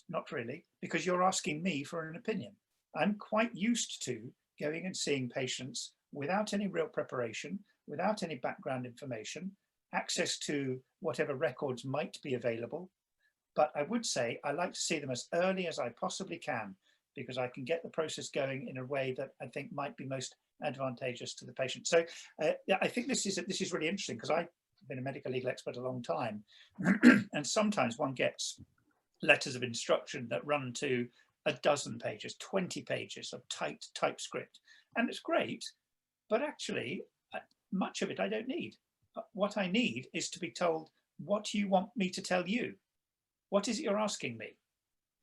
not really, because you're asking me for an opinion. I'm quite used to going and seeing patients without any real preparation, without any background information, access to whatever records might be available. But I would say I like to see them as early as I possibly can, because I can get the process going in a way that I think might be most advantageous to the patient. So yeah, I think this is really interesting, because I've been a medical legal expert a long time, and sometimes one gets letters of instruction that run to a dozen pages, 20 pages of tight typescript, and it's great, but actually much of it I don't need. What I need is to be told, what do you want me to tell you? What is it you're asking me?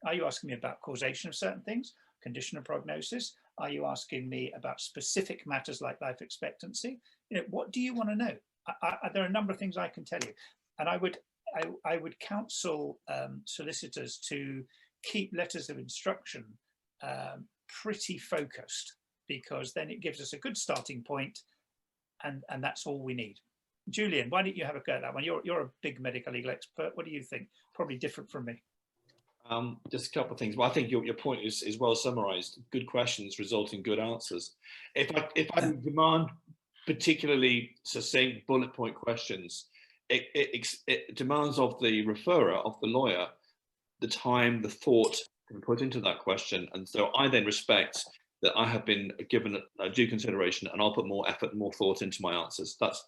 Are you asking me about causation of certain things, condition of prognosis? Are you asking me about specific matters like life expectancy? You know, what do you want to know? There are a number of things I can tell you, and I would counsel solicitors to keep letters of instruction pretty focused, because then it gives us a good starting point, and that's all we need. Julian, why don't you have a go at that one? You're a big medical legal expert. What do you think? Probably different from me. Just a couple of things. Well, I think your point is well summarised. Good questions result in good answers. If I demand particularly succinct bullet point questions, it demands of the referrer, of the lawyer, the time, the thought to put into that question, and so I then respect that I have been given a due consideration, and I'll put more effort and more thought into my answers. That's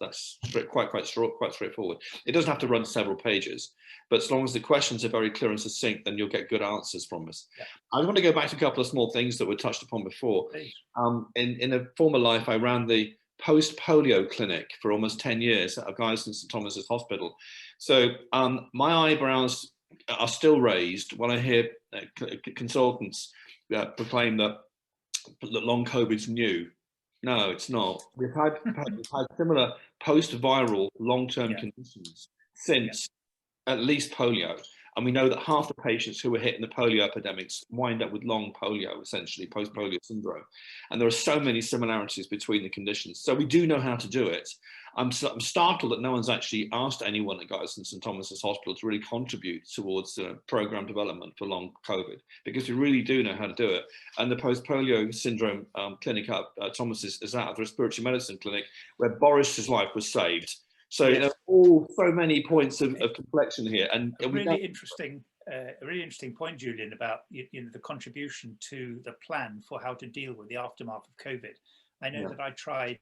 quite straightforward. It doesn't have to run several pages, but as long as the questions are very clear and succinct, then you'll get good answers from us. Yeah. I want to go back to a couple of small things that were touched upon before. In a former life, I ran the post-polio clinic for almost 10 years at Guy's and St Thomas's Hospital. So my eyebrows are still raised when I hear consultants proclaim that long COVID's new. No, it's not. We've had similar post-viral long-term conditions since at least polio. And we know that half the patients who were hit in the polio epidemics wind up with long polio, essentially post-polio syndrome. And there are so many similarities between the conditions. So we do know how to do it. I'm startled that no one's actually asked anyone at Guy's and St Thomas's Hospital to really contribute towards program development for long COVID, because we really do know how to do it. And the post-polio syndrome clinic at Thomas's is out of the respiratory medicine clinic where Boris's life was saved. So there are all so many points of complexion here, and a really interesting point, Julian, about the contribution to the plan for how to deal with the aftermath of COVID. I know that I tried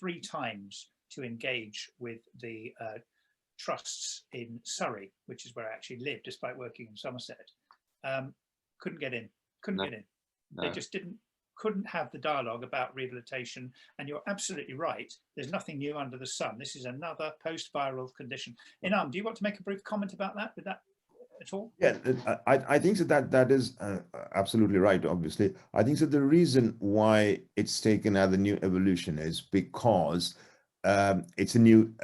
3 times to engage with the trusts in Surrey, which is where I actually live, despite working in Somerset. Couldn't get in. Get in. They just couldn't have the dialogue about rehabilitation. And you're absolutely right. There's nothing new under the sun. This is another post-viral condition. Inam, do you want to make a brief comment about that? With that at all? Yeah, I think so that is absolutely right. Obviously, I think so. The reason why it's taken as a new evolution is because it's a new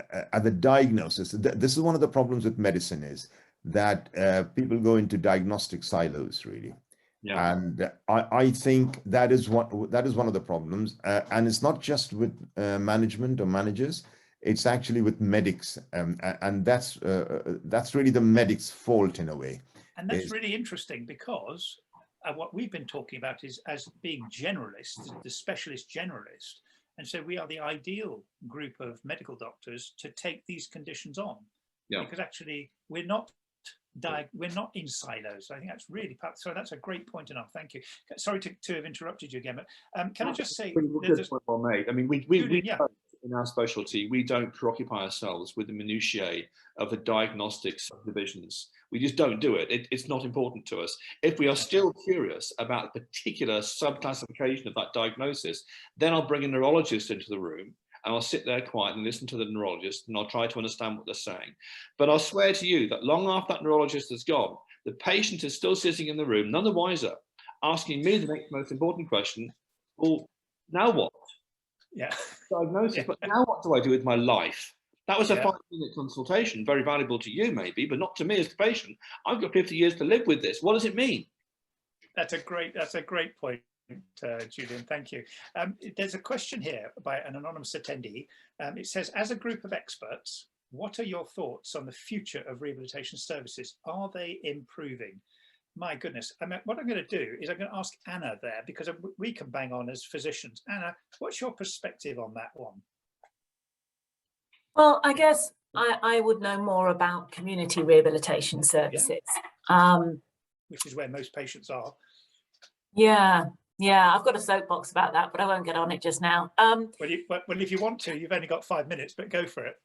the diagnosis. This is one of the problems with medicine, is that people go into diagnostic silos, really. Yeah. And I think that is one of the problems, and it's not just with management or managers. It's actually with medics, and that's really the medics' fault in a way. And that's really interesting, because what we've been talking about is as being generalists, the specialist generalist, and so we are the ideal group of medical doctors to take these conditions on, because actually we're not in silos. I think that's really, so that's a great point enough. Thank you. Sorry to have interrupted you again, but can I just say, well made. I mean, we in our specialty, we don't preoccupy ourselves with the minutiae of the diagnostic subdivisions. We just don't do it. It's not important to us. If we are still curious about a particular subclassification of that diagnosis, then I'll bring a neurologist into the room, and I'll sit there quiet and listen to the neurologist, and I'll try to understand what they're saying. But I'll swear to you that long after that neurologist has gone, the patient is still sitting in the room, none the wiser, asking me the next most important question: well, now what? Yeah. Diagnosis, but now what do I do with my life? That was a 5-minute consultation, very valuable to you maybe, but not to me as the patient. I've got 50 years to live with this. What does it mean? That's a great point. Julian, thank you. There's a question here by an anonymous attendee. It says, as a group of experts, what are your thoughts on the future of rehabilitation services? Are they improving? My goodness. I mean, what I'm going to do is I'm going to ask Anna there, because we can bang on as physicians. Anna, what's your perspective on that one? Well, I guess I would know more about community rehabilitation services. Which is where most patients are. Yeah, I've got a soapbox about that, but I won't get on it just now. Well, if you want to, you've only got 5 minutes, but go for it.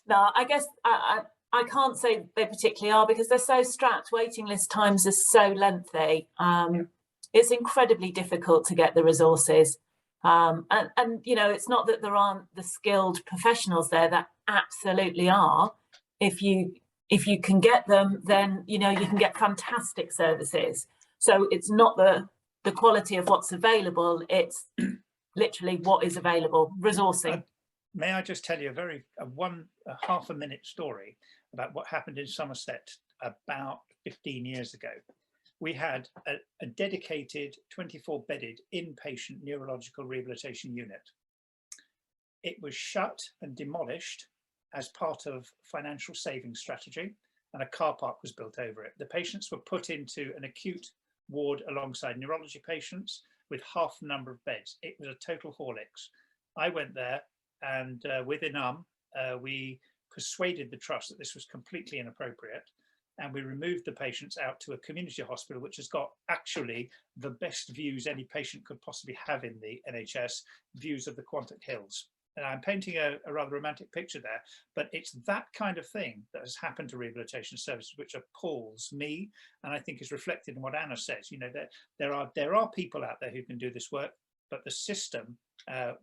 No, I guess I can't say they particularly are, because they're so strapped. Waiting list times are so lengthy. It's incredibly difficult to get the resources. And you know, it's not that there aren't the skilled professionals there, that absolutely are. If you can get them, then you know you can get fantastic services. So it's not the quality of what's available, it's literally what is available, resourcing. May I just tell you a half a minute story about what happened in Somerset about 15 years ago. we had a dedicated 24-bedded inpatient neurological rehabilitation unit. It was shut and demolished as part of financial saving strategy, and a car park was built over it. The patients were put into an acute ward alongside neurology patients with half the number of beds. It was a total Horlicks. I went there, and with Inam, we persuaded the trust that this was completely inappropriate, and we removed the patients out to a community hospital, which has got actually the best views any patient could possibly have in the NHS, views of the Quantock Hills. And I'm painting a rather romantic picture there, but it's that kind of thing that has happened to rehabilitation services, which appalls me, and I think is reflected in what Anna says. You know, there are people out there who can do this work, but the system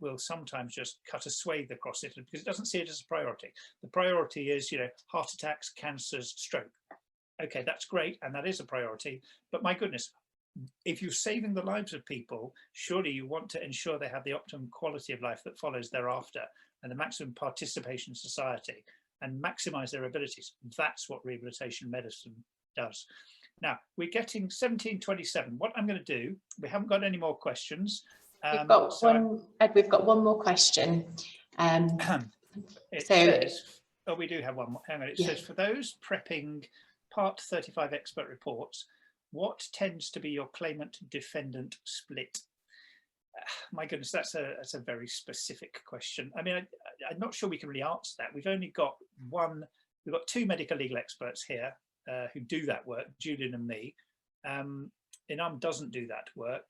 will sometimes just cut a swathe across it because it doesn't see it as a priority. The priority is, you know, heart attacks, cancers, stroke. Okay, that's great, and that is a priority, but my goodness, if you're saving the lives of people, surely you want to ensure they have the optimum quality of life that follows thereafter and the maximum participation in society and maximize their abilities. That's what rehabilitation medicine does. Now, we're getting 1727. What I'm going to do, we haven't got any more questions. We've got Ed, we've got one more question. It says, oh, we do have one more. Hang on, it says, for those prepping Part 35 expert reports, what tends to be your claimant defendant split? My goodness, that's a very specific question. I mean, I'm not sure we can really answer that. We've only got we've got two medical legal experts here who do that work, Julian and me. Inam doesn't do that work.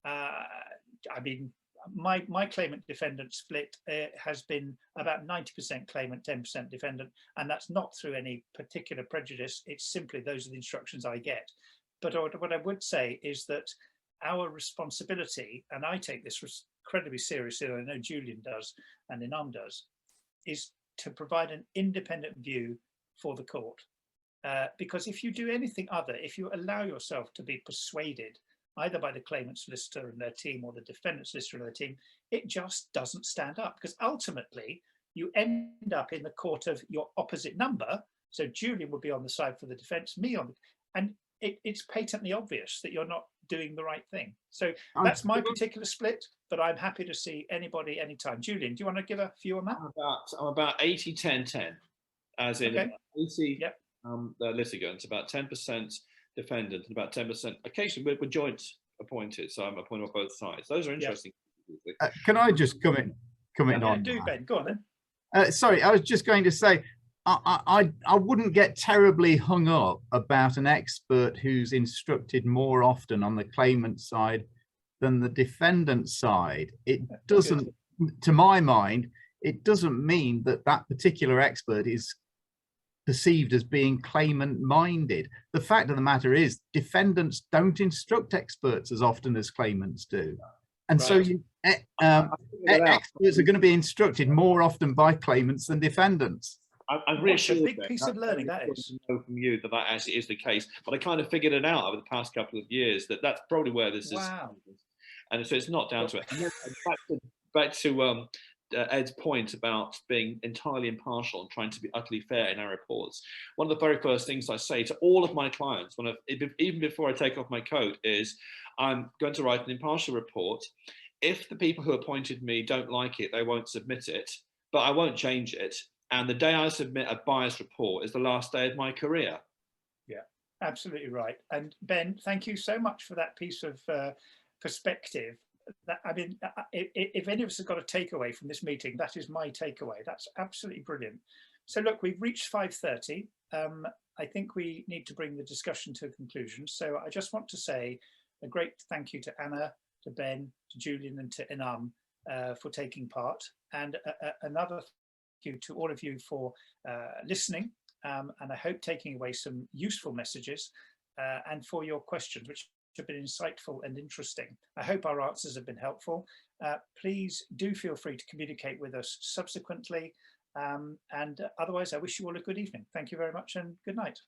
I mean, my claimant defendant split has been about 90% claimant, 10% defendant, and that's not through any particular prejudice. It's simply those are the instructions I get. But what I would say is that our responsibility, and I take this incredibly seriously, and I know Julian does and Inam does, is to provide an independent view for the court. Because if you do anything other, if you allow yourself to be persuaded either by the claimant solicitor and their team or the defendant solicitor and their team, it just doesn't stand up, because ultimately you end up in the court of your opposite number. So Julian would be on the side for the defense, me on, and it's patently obvious that you're not doing the right thing. So that's my particular split, but I'm happy to see anybody anytime. Julian, do you want to give a view on that? I'm about 80, 10, 10, as in 80 yep. Litigants, about 10% defendant, and about 10%. Occasionally we're joint appointed, so I'm appointed on both sides. Those are interesting. Yep. Can I just come in on? Do Ben, go on then. Sorry, I was just going to say, I wouldn't get terribly hung up about an expert who's instructed more often on the claimant side than the defendant side. It doesn't, to my mind, it doesn't mean that that particular expert is perceived as being claimant minded. The fact of the matter is defendants don't instruct experts as often as claimants do. And so experts are going to be instructed more often by claimants than defendants. I'm really sure a big piece of learning that is. Know from you that actually is the case, but I kind of figured it out over the past couple of years that that's probably where this is. And so it's not down to it. Back to Ed's point about being entirely impartial and trying to be utterly fair in our reports. One of the very first things I say to all of my clients, even before I take off my coat, is I'm going to write an impartial report. If the people who appointed me don't like it, they won't submit it, but I won't change it. And the day I submit a biased report is the last day of my career. Yeah, absolutely right. And Ben, thank you so much for that piece of perspective. That, I mean, if any of us have got a takeaway from this meeting, that is my takeaway. That's absolutely brilliant. So look, we've reached 5:30. I think we need to bring the discussion to a conclusion. So I just want to say a great thank you to Anna, to Ben, to Julian and to Inam for taking part. And another thank you to all of you for listening, and I hope taking away some useful messages and for your questions, which have been insightful and interesting. I hope our answers have been helpful. Please do feel free to communicate with us subsequently. And otherwise, I wish you all a good evening. Thank you very much and good night.